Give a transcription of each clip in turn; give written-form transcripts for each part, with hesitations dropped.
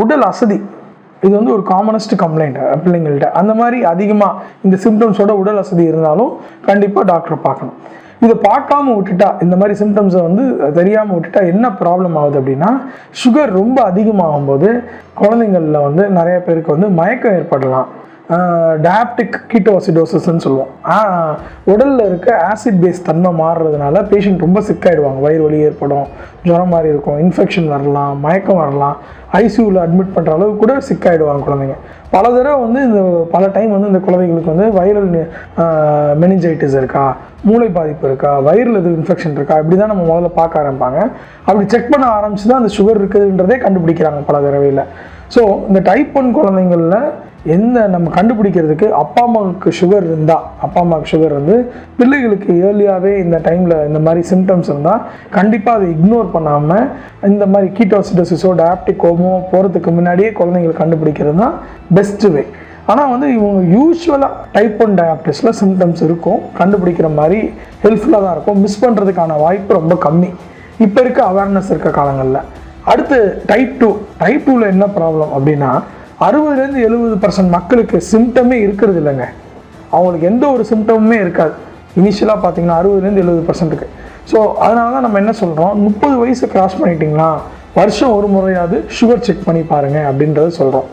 உடல் அசதி, இது வந்து ஒரு காமனஸ்ட் கம்ப்ளைண்ட் பிள்ளைங்கள்ட்ட. அந்த மாதிரி அதிகமாக இந்த சிம்டம்ஸோட உடல் அசதி இருந்தாலும் கண்டிப்பாக டாக்டரை பார்க்கணும். இதை பார்க்காம விட்டுட்டா, இந்த மாதிரி சிம்டம்ஸை வந்து தெரியாமல் விட்டுட்டா என்ன ப்ராப்ளம் ஆகுது அப்படின்னா, சுகர் ரொம்ப அதிகமாகும் போது குழந்தைங்களில் வந்து நிறைய பேருக்கு வந்து மயக்கம் ஏற்படலாம். டயாபெட்டிக் கீட்டோசிடோசிஸ்ன்னு சொல்லுவோம். உடலில் இருக்க ஆசிட் பேஸ் தன்மை மாறுறதுனால பேஷண்ட் ரொம்ப சிக்காயிடுவாங்க. வயிறு வலி ஏற்படும், ஜுரம் மாதிரி இருக்கும், இன்ஃபெக்ஷன் வரலாம், மயக்கம் வரலாம், ஐசியூவில் அட்மிட் பண்ணுற அளவுக்கு கூட சிக்காயிடுவாங்க குழந்தைங்க. பல தடவை வந்து பல டைம் வந்து இந்த குழந்தைங்களுக்கு வந்து வைரல் மெனிஞ்சைட்டிஸ் இருக்கா, மூளை பாதிப்பு இருக்கா, வயிறில் எதுவும் இன்ஃபெக்ஷன் இருக்கா, இப்படி தான் நம்ம முதல்ல பார்க்க ஆரம்பிப்பாங்க. அப்படி செக் பண்ண ஆரம்பிச்சு தான் அந்த சுகர் இருக்குதுன்றதே கண்டுபிடிக்கிறாங்க பல தடவையில். ஸோ இந்த டைப் 1 குழந்தைங்களில் நம்ம கண்டுபிடிக்கிறதுக்கு அப்பா அம்மாவுக்கு சுகர் இருந்து பிள்ளைகளுக்கு ஏர்லியாகவே இந்த டைமில் இந்த மாதிரி சிம்டம்ஸ் இருந்தால் கண்டிப்பாக அதை இக்னோர் பண்ணாமல் இந்த மாதிரி கீட்டோசிடோசிஸோ டயாபெட்டிக்கோமோ போகிறதுக்கு முன்னாடியே குழந்தைங்களை கண்டுபிடிக்கிறது தான் பெஸ்ட்டு வே. ஆனால் வந்து இவங்க யூஸ்வலாக டைப் 1 டயாபெட்டிஸில் சிம்டம்ஸ் இருக்கும், கண்டுபிடிக்கிற மாதிரி ஹெல்ப்ஃபுல்லாக தான் இருக்கும். மிஸ் பண்ணுறதுக்கான வாய்ப்பு ரொம்ப கம்மி இப்போ இருக்க அவேர்னஸ் இருக்க காலங்களில். அடுத்து டைப் 2வில் என்ன ப்ராப்ளம் அப்படின்னா, 60-70% மக்களுக்கு சிம்டமே இருக்கிறது இல்லைங்க. அவங்களுக்கு எந்த ஒரு சிம்டமுமே இருக்காது. இனிஷியலாக பார்த்தீங்கன்னா 60-70%. ஸோ அதனால தான் நம்ம என்ன சொல்கிறோம், 30 வயசு கிராஸ் பண்ணிட்டீங்களா வருஷம் ஒரு முறையாவது சுகர் செக் பண்ணி பாருங்கள் அப்படின்றத சொல்கிறோம்.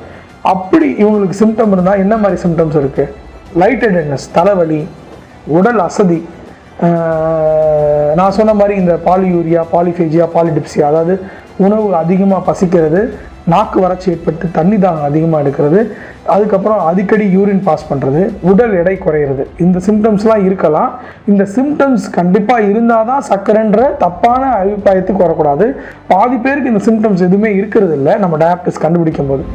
அப்படி இவங்களுக்கு சிம்டம் இருந்தால் என்ன மாதிரி சிம்டம்ஸ் இருக்குது? லைட் ஹெடட்னஸ், தலைவலி, உடல் அசதி, நான் சொன்ன மாதிரி இந்த பாலியூரியா, பாலிஃபேஜியா, பாலிடிப்சியா, அதாவது உணவு அதிகமாக பசிக்கிறது, நாக்கு வறட்சி ஏற்பட்டு தண்ணி தாகம் அதிகமாக எடுக்கிறது, அதுக்கப்புறம் அடிக்கடி யூரின் பாஸ் பண்ணுறது, உடல் எடை குறையிறது, இந்த சிம்டம்ஸ்லாம் இருக்கலாம். இந்த சிம்டம்ஸ் கண்டிப்பாக இருந்தால் தான் சர்க்கரைன்ற தப்பான அபிப்பிராயத்துக்கு வரக்கூடாது. பாதி பேருக்கு இந்த சிம்டம்ஸ் எதுவுமே இருக்கிறது இல்லை நம்ம டயாபெட்டிஸ் கண்டுபிடிக்கும் போது.